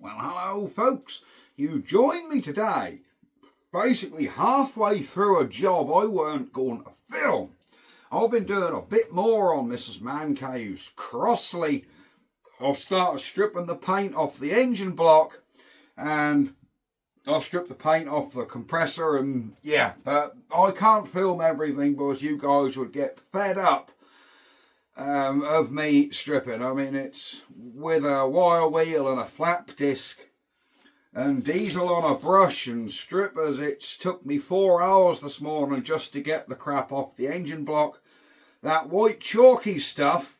Well, hello folks, you join me today basically halfway through a job I weren't going to film. I've been doing a bit more on Mrs. Mancave's Crossley. I've started stripping the paint off the engine block and I've stripped the paint off the compressor, and yeah, but I can't film everything because you guys would get fed up of me stripping. I mean, it's with a wire wheel and a flap disc and diesel on a brush and strippers. It's took me 4 hours this morning just to get the crap off the engine block. That white chalky stuff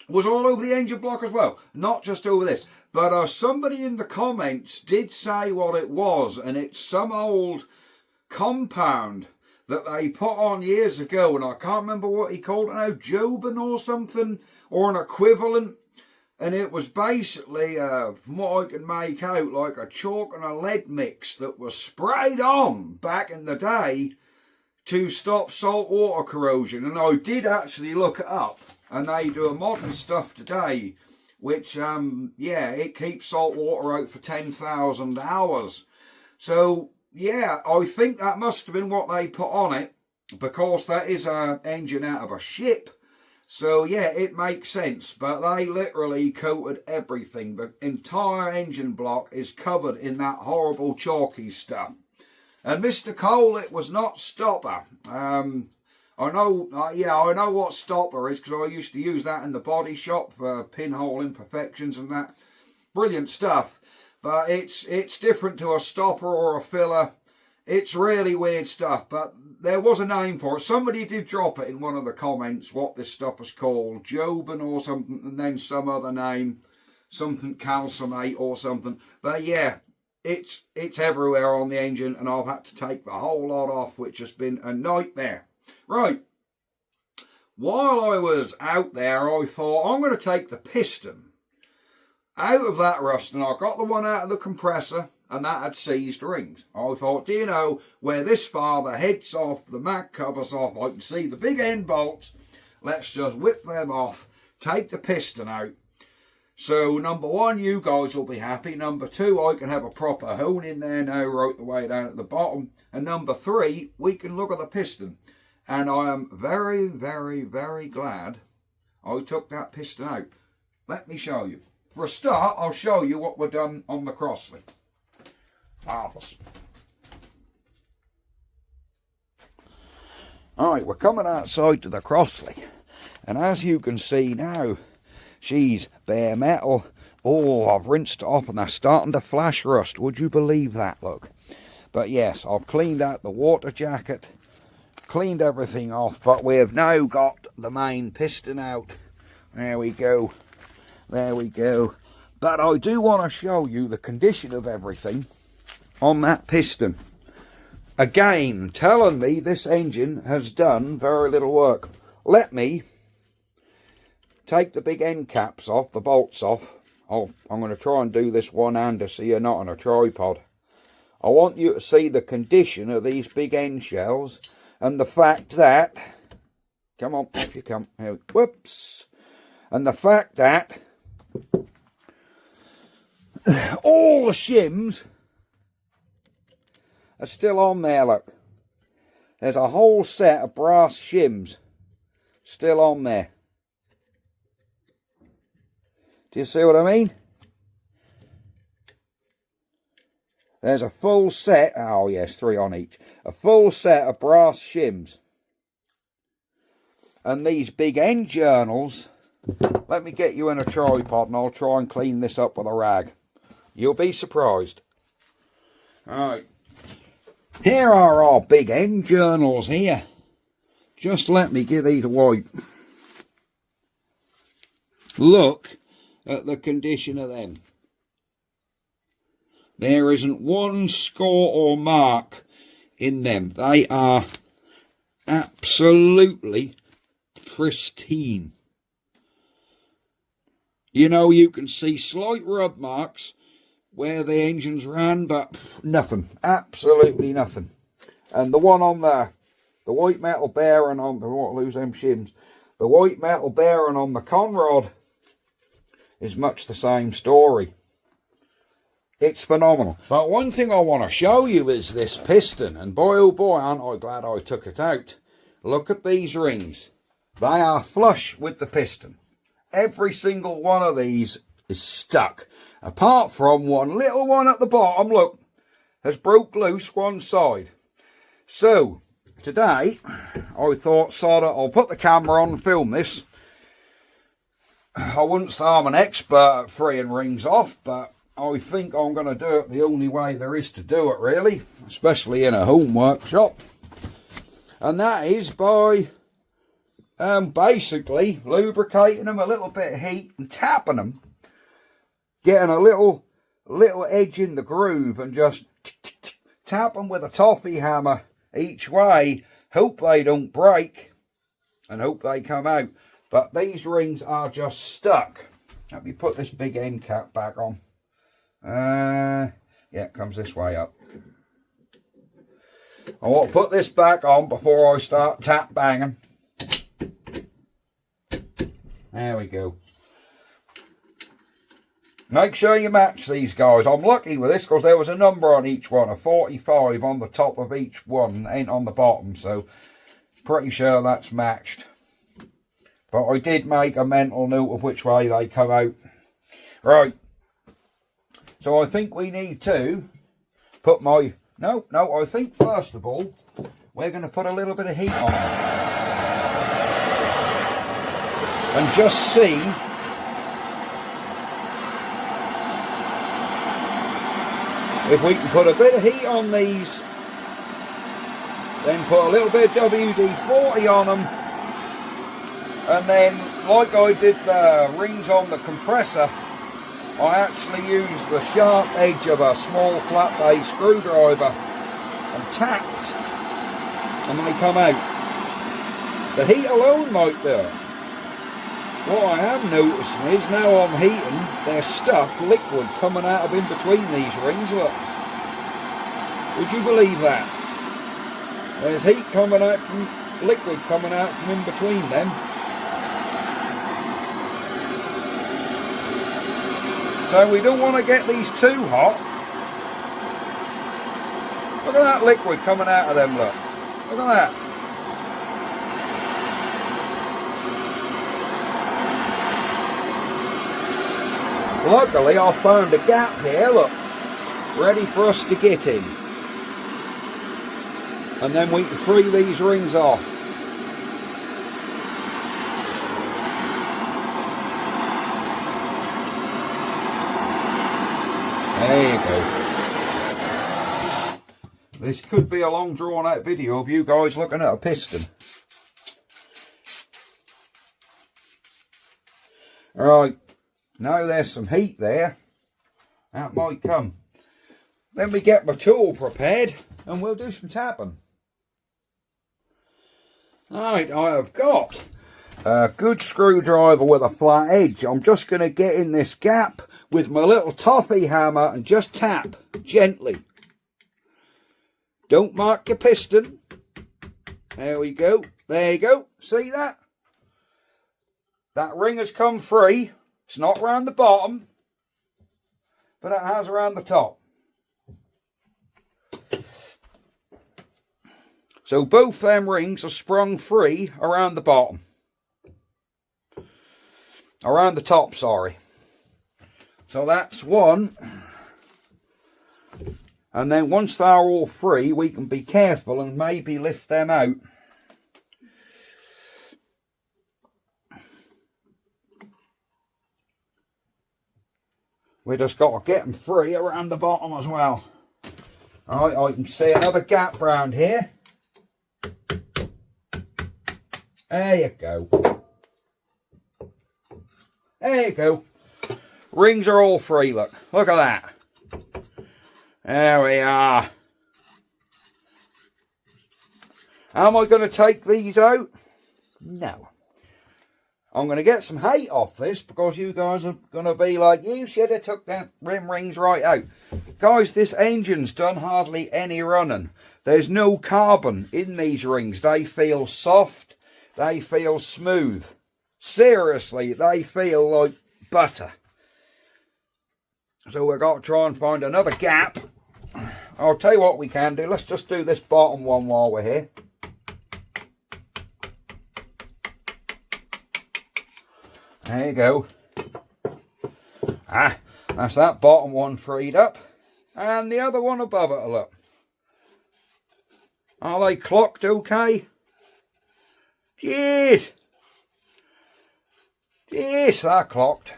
was all over the engine block as well, not just over this. But somebody in the comments did say what it was, and it's some old compound that they put on years ago, and I can't remember what he called it now, Jobin or something, or an equivalent. And it was basically, from what I can make out, like a chalk and a lead mix that was sprayed on back in the day to stop salt water corrosion. And I did actually look it up, and they do a modern stuff today which yeah, it keeps salt water out for 10,000 hours. So yeah, I think that must have been what they put on it, because that is an engine out of a ship. So yeah, it makes sense. But they literally coated everything. The entire engine block is covered in that horrible chalky stuff. And Mr. Cole, it was not stopper. I know, yeah, I know what stopper is, because I used to use that in the body shop for pinhole imperfections and that. Brilliant stuff. But it's different to a stopper or a filler. It's really weird stuff, but there was a name for it. Somebody did drop it in one of the comments, what this stuff was called. Jobin or something, and then some other name. Something calcimate or something. But yeah, it's everywhere on the engine, and I've had to take the whole lot off, which has been a nightmare. Right, while I was out there, I thought I'm going to take the piston out of that rust, and I got the one out of the compressor, and that had seized rings. I thought, do you know, where this far, the head's off, the mag cover's off, I can see the big end bolts, let's just whip them off, take the piston out. So number one, you guys will be happy. Number two, I can have a proper hone in there now, right the way down at the bottom. And number three, we can look at the piston. And I am very, very, very glad I took that piston out. Let me show you. For a start, I'll show you what we've done on the Crossley. Marvellous. Alright, we're coming outside to the Crossley. And as you can see now, she's bare metal. Oh, I've rinsed it off and they're starting to flash rust. Would you believe that, look? But yes, I've cleaned out the water jacket. Cleaned everything off, but we have now got the main piston out. There we go. There we go. But I do want to show you the condition of everything on that piston. Again, telling me this engine has done very little work. Let me take the big end caps off, the bolts off. I'm going to try and do this one-hander so you're not on a tripod. I want you to see the condition of these big end shells. And the fact that, come on, if you come, whoops. And the fact that all the shims are still on there, look. There's a whole set of brass shims still on there. Do you see what I mean? There's a full set, oh yes, 3 on each. A full set of brass shims. And these big end journals, let me get you in a tripod and I'll try and clean this up with a rag. You'll be surprised. Alright. Here are our big end journals here. Just let me give these a wipe. Look at the condition of them. There isn't one score or mark in them. They are absolutely pristine. You know, you can see slight rub marks where the engines ran, but nothing. Absolutely nothing. And the one on the white metal bearing on the, what, lose them shims. The white metal bearing on the conrod is much the same story. It's phenomenal. But one thing I want to show you is this piston. And boy, oh boy, aren't I glad I took it out. Look at these rings. They are flush with the piston. Every single one of these is stuck. Apart from one little one at the bottom, look, has broke loose one side. So, today, I thought, sort of, I'll put the camera on and film this. I wouldn't say I'm an expert at freeing rings off, but I think I'm going to do it the only way there is to do it, really, especially in a home workshop. And that is by basically lubricating them, a little bit of heat, and tapping them, getting a little edge in the groove, and just tap them with a toffee hammer each way. Hope they don't break, and hope they come out. But these rings are just stuck. Let me put this big end cap back on. Yeah, it comes this way up. I want to put this back on before I start tap banging. There we go. Make sure you match these guys. I'm lucky with this because there was a number on each one, a 45 on the top of each one, ain't on the bottom, so pretty sure that's matched. But I did make a mental note of which way they come out. Right. So I think we need to put my... No, I think first of all, we're going to put a little bit of heat on it. And just see if we can put a bit of heat on these, then put a little bit of WD-40 on them, and then, like I did the rings on the compressor, I actually used the sharp edge of a small flat base screwdriver and tapped, and they come out. The heat alone might do it. What I am noticing is now I'm heating, there's stuff, liquid, coming out of in between these rings, look. Would you believe that? There's heat coming out from, liquid coming out from in between them. So we don't want to get these too hot. Look at that liquid coming out of them, look. Look at that. Luckily I found a gap here, look, ready for us to get in. And then we can free these rings off. There you go. This could be a long drawn out video of you guys looking at a piston. Alright, now there's some heat there. That might come. Let me get my tool prepared and we'll do some tapping. Alright, I have got a good screwdriver with a flat edge. I'm just going to get in this gap with my little toffee hammer and just tap gently. Don't mark your piston. There we go. There you go. See that? That ring has come free. It's not round the bottom, but it has around the top. So both them rings are sprung free around the bottom. Around the top, sorry. So that's one. And then once they're all free, we can be careful and maybe lift them out. We just got to get them free around the bottom as well. Alright, I can see another gap round here. There you go. There you go. Rings are all free, look. Look at that. There we are. Am I going to take these out? No. I'm going to get some hate off this because you guys are going to be like, you should have took them rim rings right out. Guys, this engine's done hardly any running. There's no carbon in these rings. They feel soft. They feel smooth. Seriously, they feel like butter. So we've got to try and find another gap. I'll tell you what we can do. Let's just do this bottom one while we're here. There you go. Ah, that's that bottom one freed up. And the other one above it, look. Are they clocked okay? Jeez. Yes, they're clocked.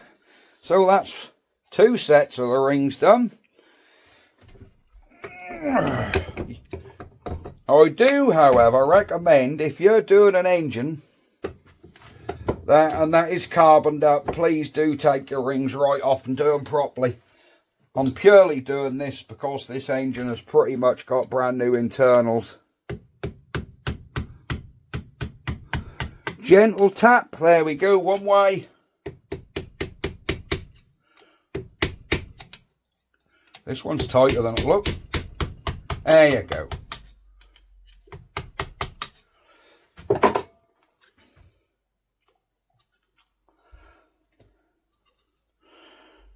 So that's 2 sets of the rings done. I do, however, recommend if you're doing an engine that is carboned up, please do take your rings right off and do them properly. I'm purely doing this because this engine has pretty much got brand new internals. Gentle tap, there we go, one way. This one's tighter than it looks. There you go.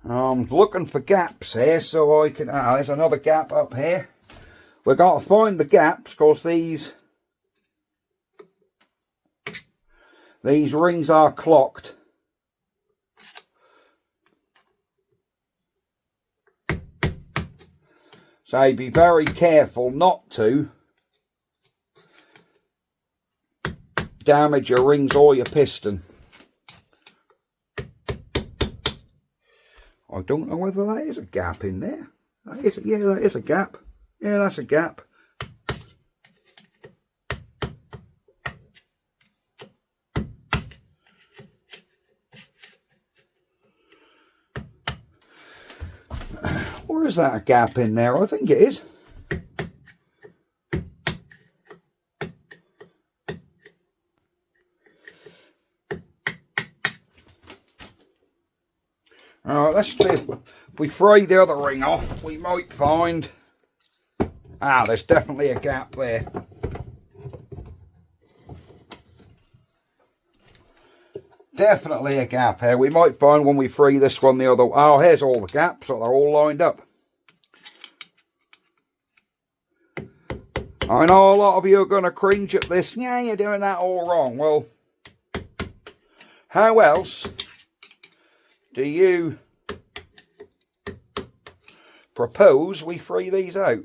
I'm looking for gaps here so I can... there's another gap up here. We've got to find the gaps because these rings are clocked. So be very careful not to damage your rings or your piston. I don't know whether that is a gap in there. That is, yeah, that is a gap. Yeah, that's a gap. Or is that a gap in there? I think it is. Alright, let's see if we free the other ring off, we might find... there's definitely a gap there. Definitely a gap here. We might find when we free this one the other... Oh, here's all the gaps, so they're all lined up. I know a lot of you are going to cringe at this. Yeah, you're doing that all wrong. Well, how else do you propose we free these out?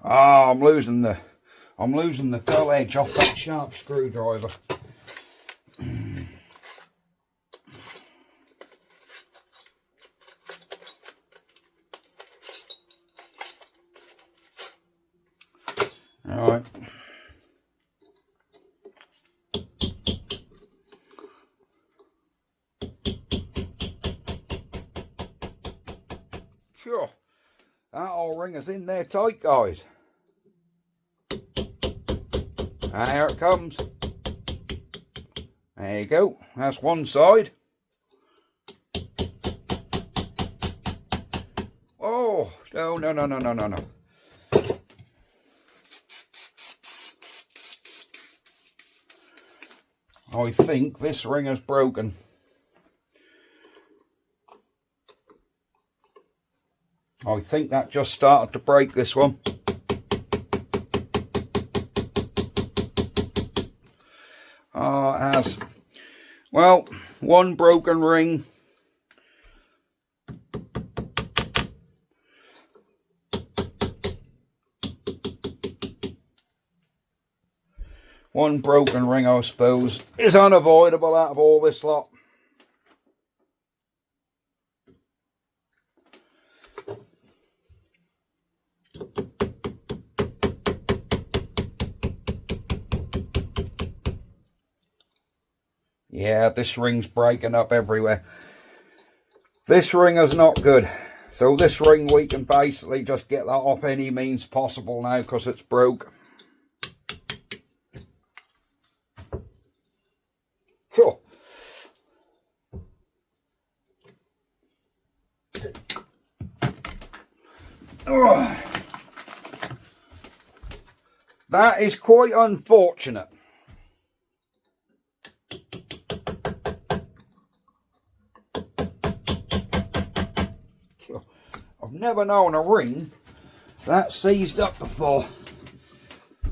Oh, I'm losing the dull edge off that sharp screwdriver. All right. Sure. That old ring is in there tight, guys. And here it comes. There you go. That's one side. Oh, no, no, no, no, no, no, no. I think this ring is broken. I think that just started to break, this one. It has. Well, one broken ring. One broken ring, I suppose, is unavoidable out of all this lot. Yeah, this ring's breaking up everywhere. This ring is not good. So this ring, we can basically just get that off any means possible now because it's broke. Cool. Oh, that is quite unfortunate. I've never known a ring that seized up before.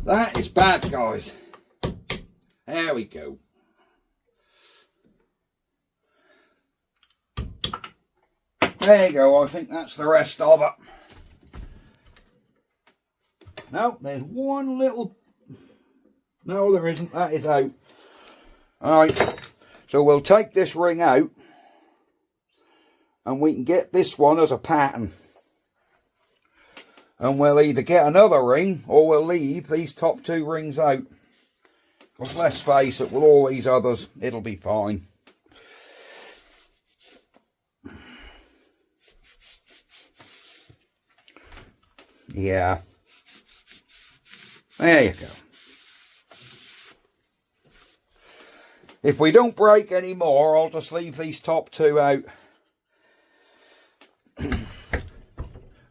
That is bad, guys. There we go. There you go, I think that's the rest of it. No, there's one little... No, there isn't. That is out. Alright, so we'll take this ring out and we can get this one as a pattern. And we'll either get another ring or we'll leave these top two rings out. Because let's face it, with all these others, it'll be fine. Yeah. There you go. If we don't break any more, I'll just leave these top two out.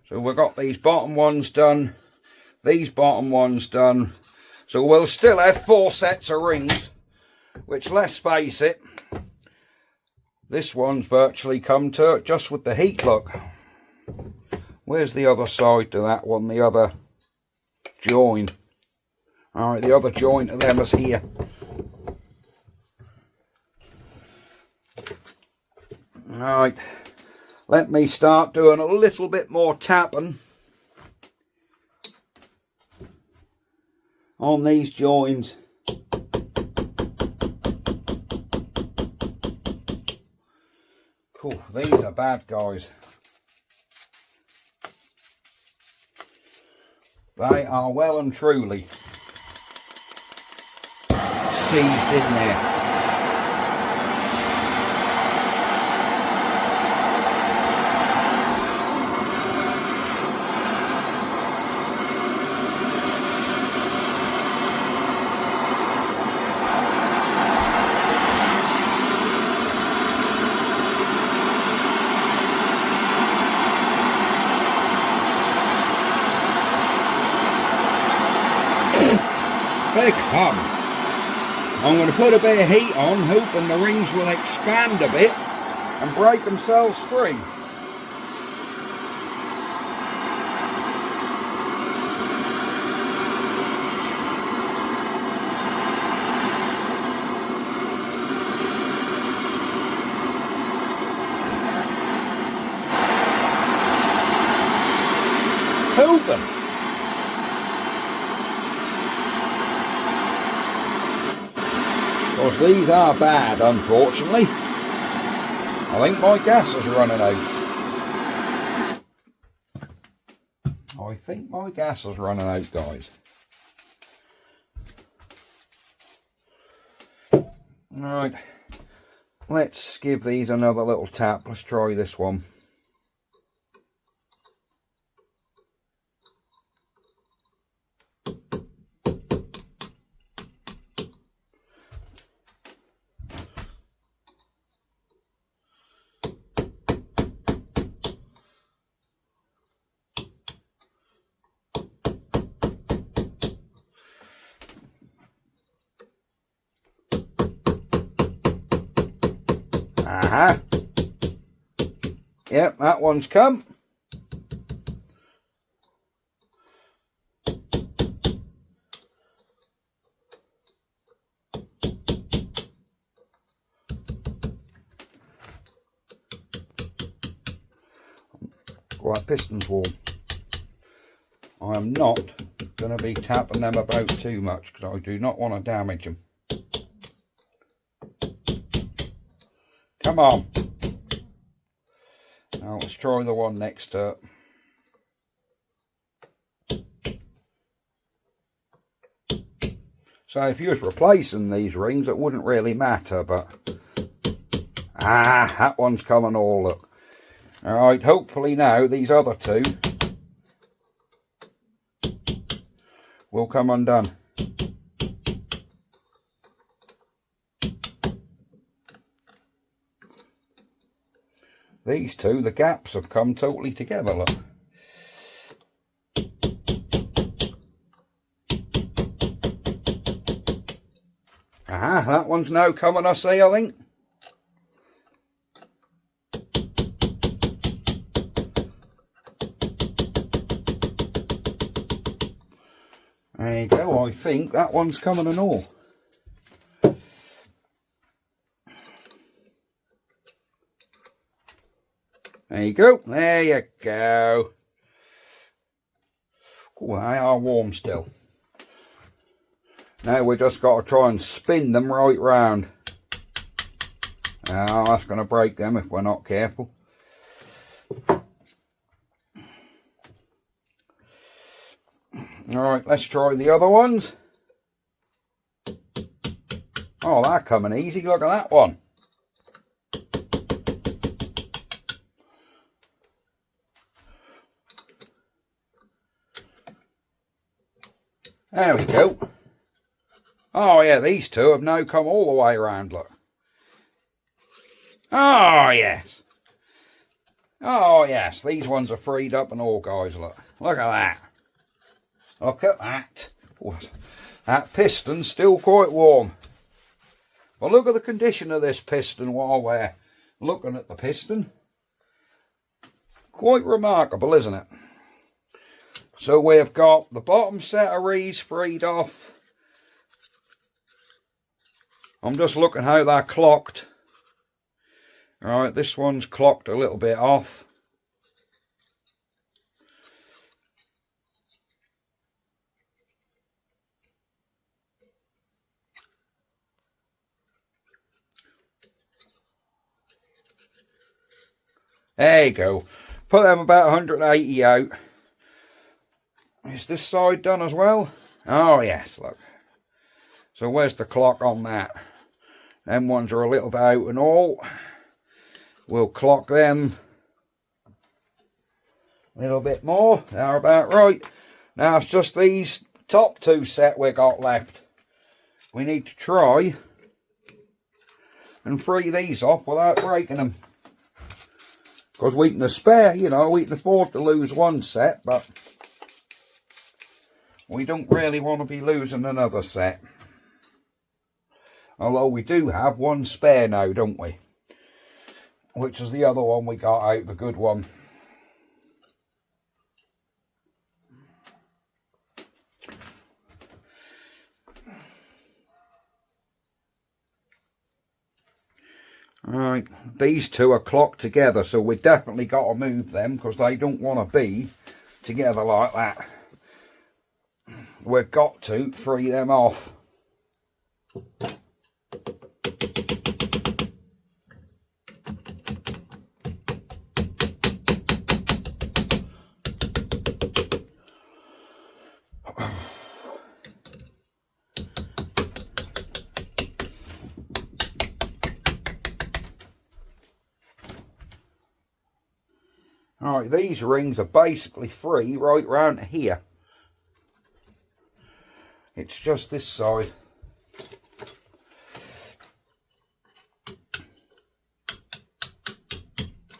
So we've got these bottom ones done, these bottom ones done. So we'll still have 4 sets of rings, which, let's face it, this one's virtually come to it just with the heat, look. Where's the other side to that one, the other join? Alright, the other joint of them is here. Alright, let me start doing a little bit more tapping on these joins. Cool, these are bad, guys. They are well and truly seized in there. Big hum. I'm going to put a bit of heat on, hoping the rings will expand a bit and break themselves free. Hoping. Of course, these are bad, unfortunately. I think my gas is running out. I think my gas is running out, guys. Right, let's give these another little tap. Let's try this one. Aha. Yep, that one's come. Right, piston's warm. I am not going to be tapping them about too much because I do not want to damage them. Come on. Now let's try the one next to it. So if you was replacing these rings, it wouldn't really matter, but that one's coming all, look. Alright, hopefully now these other two will come undone. These two, the gaps have come totally together, look. Ah, that one's now coming, I see, I think. There you go, I think that one's coming and all. There you go, there you go. Oh, they are warm still. Now we've just got to try and spin them right round. Oh, that's going to break them if we're not careful. Alright, let's try the other ones. Oh, they're coming easy, look at that one. There we go. Oh yeah, these two have now come all the way around, look. Oh yes. Oh yes, these ones are freed up and all, guys, look. Look at that. Look at that. That piston's still quite warm. But look at the condition of this piston while we're looking at the piston. Quite remarkable, isn't it? So we've got the bottom set of reeds freed off. I'm just looking how they're clocked. Alright, this one's clocked a little bit off. There you go. Put them about 180 out. Is this side done as well? Oh yes, look. So where's the clock on that? Them ones are a little bit out and all. We'll clock them a little bit more. They're about right. Now it's just these top two set we got left. We need to try and free these off without breaking them. Because we can spare, you know, we can afford to lose one set, but we don't really want to be losing another set. Although we do have one spare now, don't we? Which is the other one we got out, the good one. Right, these two are clocked together, so we definitely got to move them because they don't want to be together like that. We've got to free them off. Alright, these rings are basically free right round here. It's just this side.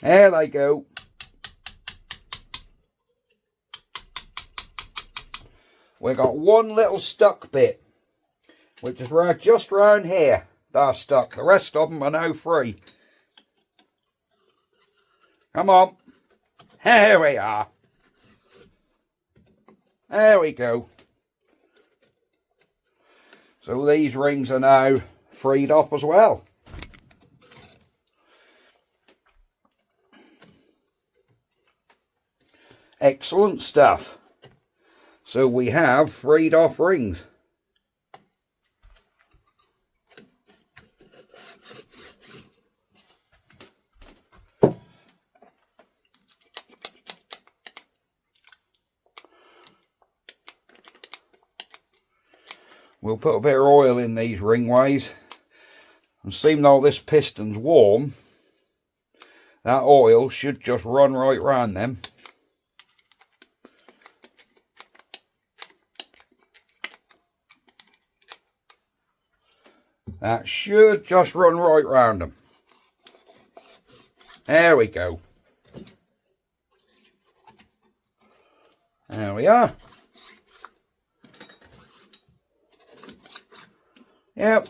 There they go. We got one little stuck bit, which is right just round here. They're stuck. The rest of them are now free. Come on. Here we are. There we go. So these rings are now freed up as well. Excellent stuff. So we have freed off rings. We'll put a bit of oil in these ringways, and seeing though this piston's warm, that oil should just run right round them. That should just run right round them. There we go. There we are. Yep.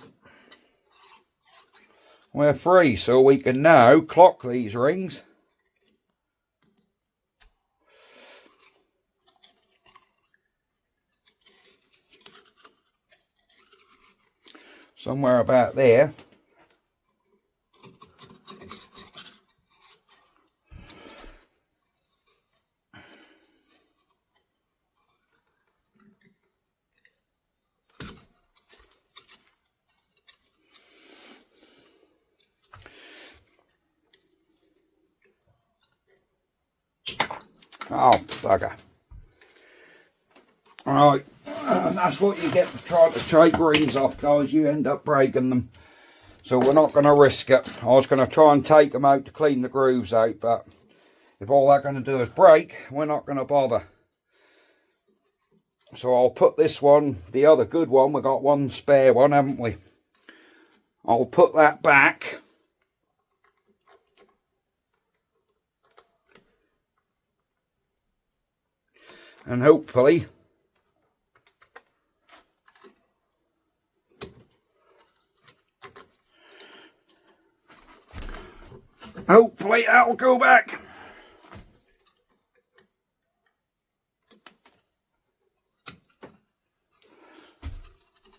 we're free, so we can now clock these rings. Somewhere about there. Oh, bugger. Alright, that's what you get for trying to take rings off, guys. You end up breaking them. So we're not going to risk it. I was going to try and take them out to clean the grooves out, but if all they're going to do is break, we're not going to bother. So I'll put this one, the other good one, we've got one spare one, haven't we? I'll put that back. And hopefully that'll go back.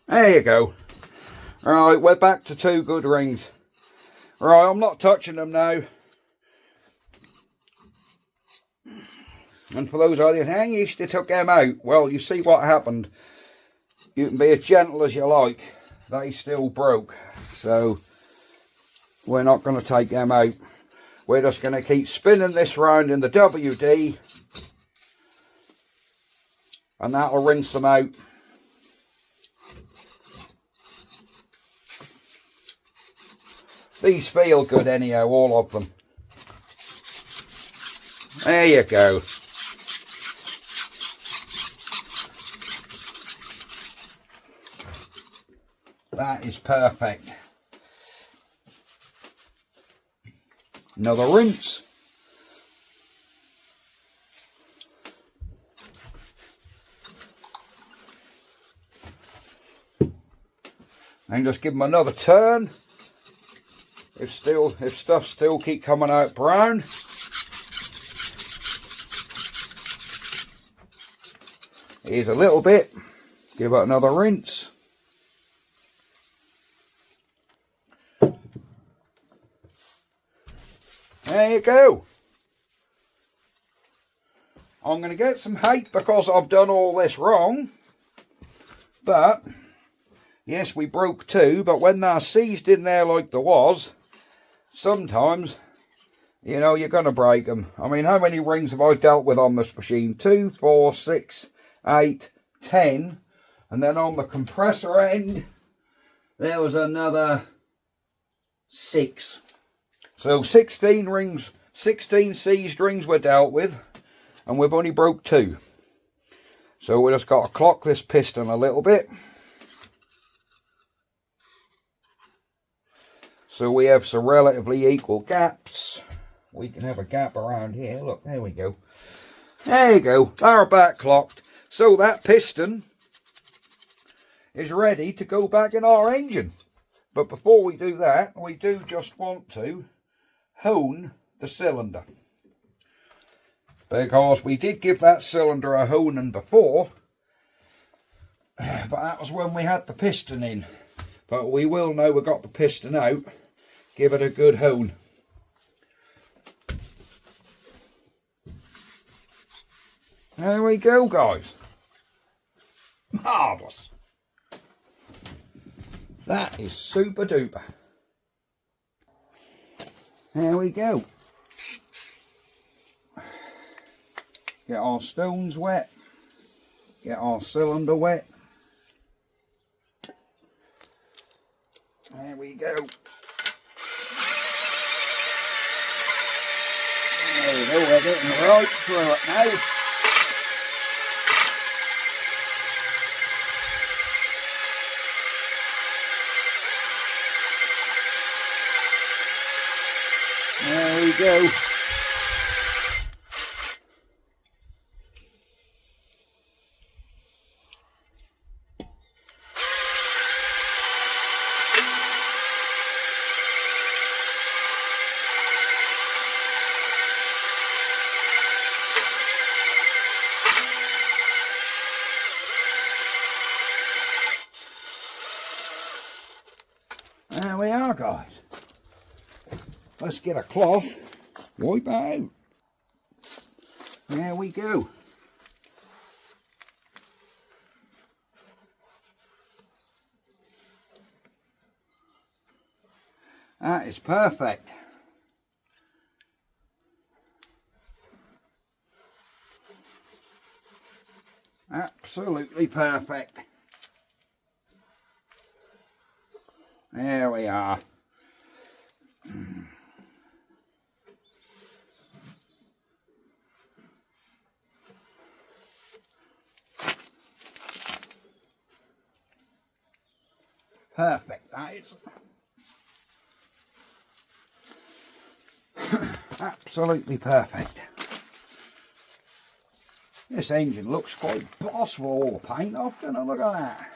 There you go. Alright, we're back to 2 good rings. Right, I'm not touching them now. And for those of you saying you should have took them out, well, you see what happened. You can be as gentle as you like. They still broke. So we're not going to take them out. We're just going to keep spinning this round in the WD. And that'll rinse them out. These feel good anyhow, all of them. There you go. That is perfect. Another rinse. And just give them another turn. If stuff still keep coming out brown. Here's a little bit. Give it another rinse. There you go. I'm going to get some hate because I've done all this wrong. But, yes, we broke 2. But when they're seized in there like there was, sometimes, you know, you're going to break them. I mean, how many rings have I dealt with on this machine? 2, 4, 6, 8, 10. And then on the compressor end, there was another 6. So 16 rings, 16 seized rings were dealt with, and we've only broke 2. So we just got to clock this piston a little bit. So we have some relatively equal gaps. We can have a gap around here. Look, there we go. There you go. They're back clocked. So that piston is ready to go back in our engine. But before we do that, we do just want to hone the cylinder, because we did give that cylinder a honing before, but that was when we had the piston in. But we will, now we've got the piston out, give it a good hone. There we go, guys. Marvellous. That is super duper. There we go. Get our stones wet. Get our cylinder wet. There we go. There we go, we're getting right through it now. There we go. There we are, guys. Let's get a cloth, wipe it out. There we go. That is perfect. Absolutely perfect. There we are. Perfect, that is. Absolutely perfect. This engine looks quite boss with all the paint off, doesn't it? Look at that.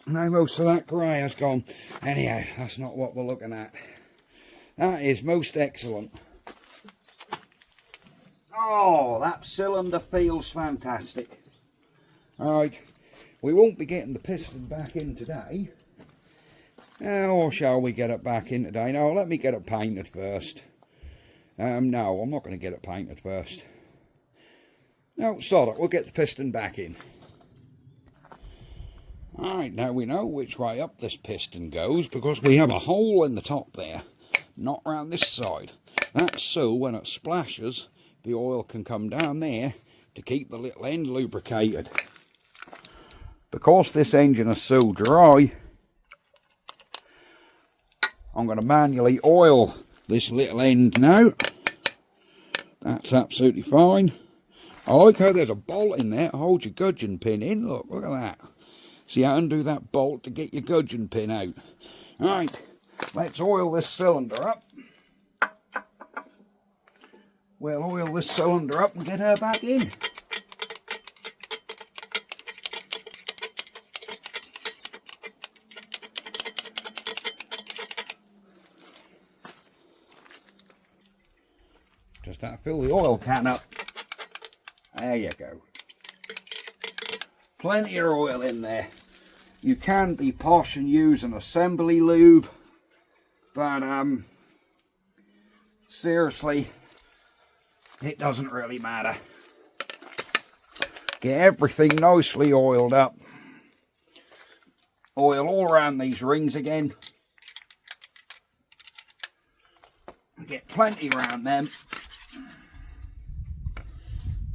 No, most of that grey has gone. Anyhow, that's not what we're looking at. That is most excellent. Oh, that cylinder feels fantastic. Alright, we won't be getting the piston back in today. Or shall we get it back in today? No, let me get it painted first. No, I'm not going to get it painted first. No, sod it, we'll get the piston back in. Alright, now we know which way up this piston goes because we have a hole in the top there, not round this side. That's so when it splashes, the oil can come down there to keep the little end lubricated. Because this engine is so dry, I'm going to manually oil this little end now. That's absolutely fine. I like how there's a bolt in there to hold your gudgeon pin in. Look at that. So you undo that bolt to get your gudgeon pin out. Right, let's oil this cylinder up. We'll oil this cylinder up and get her back in. Just have to fill the oil can up. There you go. Plenty of oil in there. You can be posh and use an assembly lube, but seriously, it doesn't really matter. Get everything nicely oiled up. Oil all around these rings again. Get plenty around them.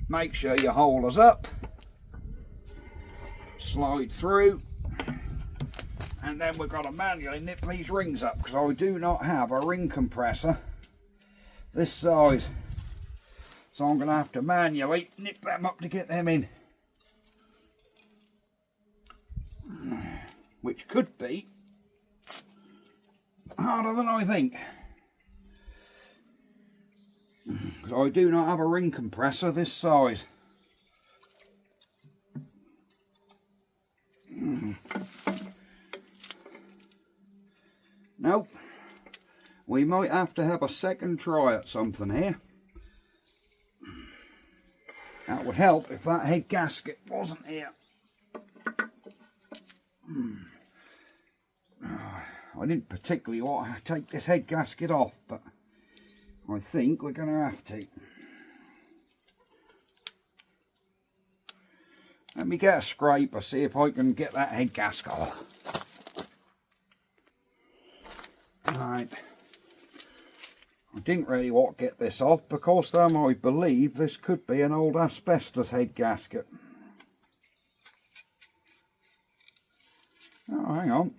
Make sure your holders up. Slide through. And then we've got to manually nip these rings up because I do not have a ring compressor this size. So I'm going to have to manually nip them up to get them in. Which could be harder than I think. Because I do not have a ring compressor this size. Nope. We might have to have a second try at something here. That would help if that head gasket wasn't here. I didn't particularly want to take this head gasket off, but I think we're going to have to. Let me get a scraper, see if I can get that head gasket off. Right. I didn't really want to get this off because I believe this could be an old asbestos head gasket. Oh, hang on.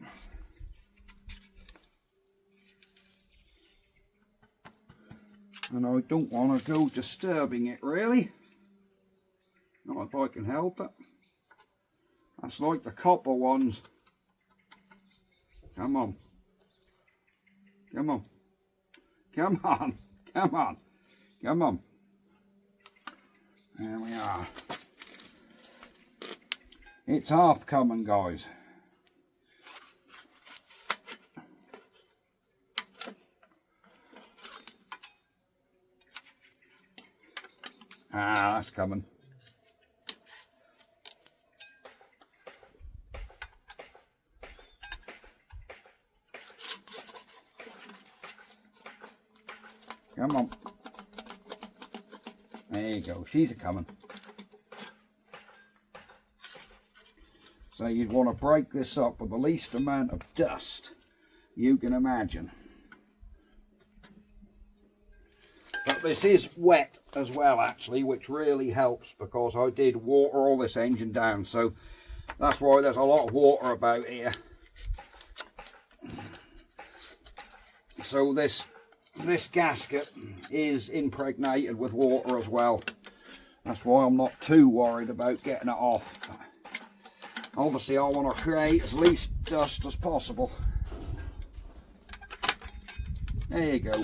And I don't want to go disturbing it really. Not if I can help it. That's like the copper ones. Come on. Come on. Come on. Come on. Come on. There we are. It's half coming, guys. Ah, that's coming. Come on. There you go, she's a-coming. So you'd want to break this up with the least amount of dust you can imagine. But this is wet as well actually, which really helps because I did water all this engine down, so that's why there's a lot of water about here. So this gasket is impregnated with water as well. That's why I'm not too worried about getting it off. Obviously I want to create as least dust as possible. There you go.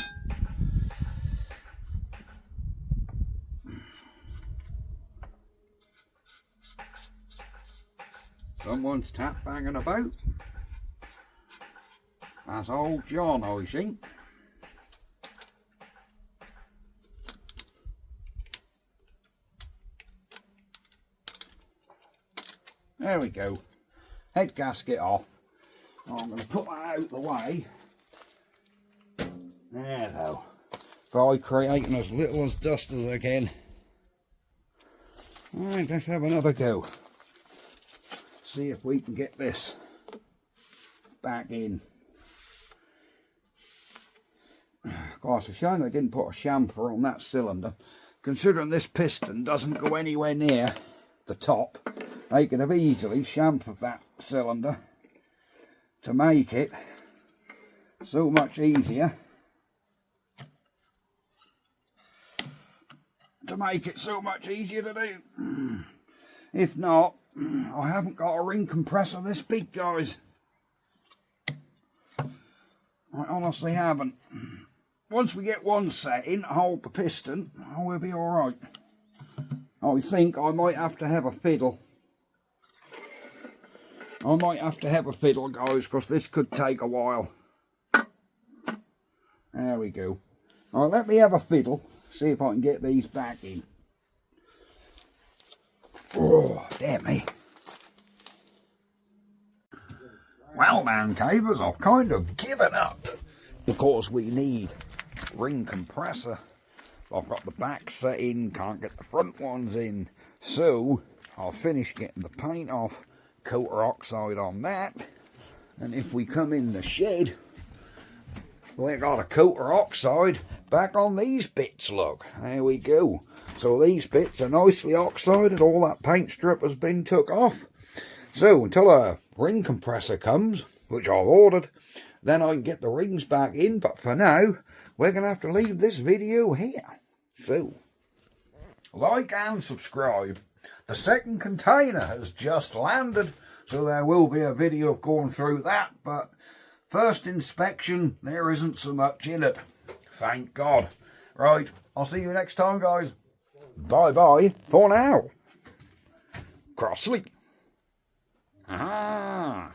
Someone's tap banging about. That's old John, I think. There we go. Head gasket off. I'm going to put that out of the way. There though. By creating as little as dust as I can. Alright, let's have another go. See if we can get this back in. Gosh, it's a shame they didn't put a chamfer on that cylinder. Considering this piston doesn't go anywhere near the top, they could have easily chamfered that cylinder to make it so much easier. To do. If not, I haven't got a ring compressor this big, guys. I honestly haven't. Once we get one set in to hold the piston, we'll be alright. I think I might have to have a fiddle. Guys, because this could take a while. There we go. Alright, let me have a fiddle. See if I can get these back in. Oh, damn me. Well, man cavers, I've kind of given up because we need ring compressor. I've got the back set in, can't get the front ones in, so I'll finish getting the paint off, coater oxide on that, and if we come in the shed, we got a coater oxide back on these bits, look, there we go. So these bits are nicely oxided, all that paint strip has been took off. So until a ring compressor comes, which I've ordered, then I can get the rings back in, but for now, we're going to have to leave this video here. So, like and subscribe. The second container has just landed, so there will be a video going through that, but first inspection, there isn't so much in it. Thank God. Right, I'll see you next time, guys. Bye-bye for now. Crossley. Ah.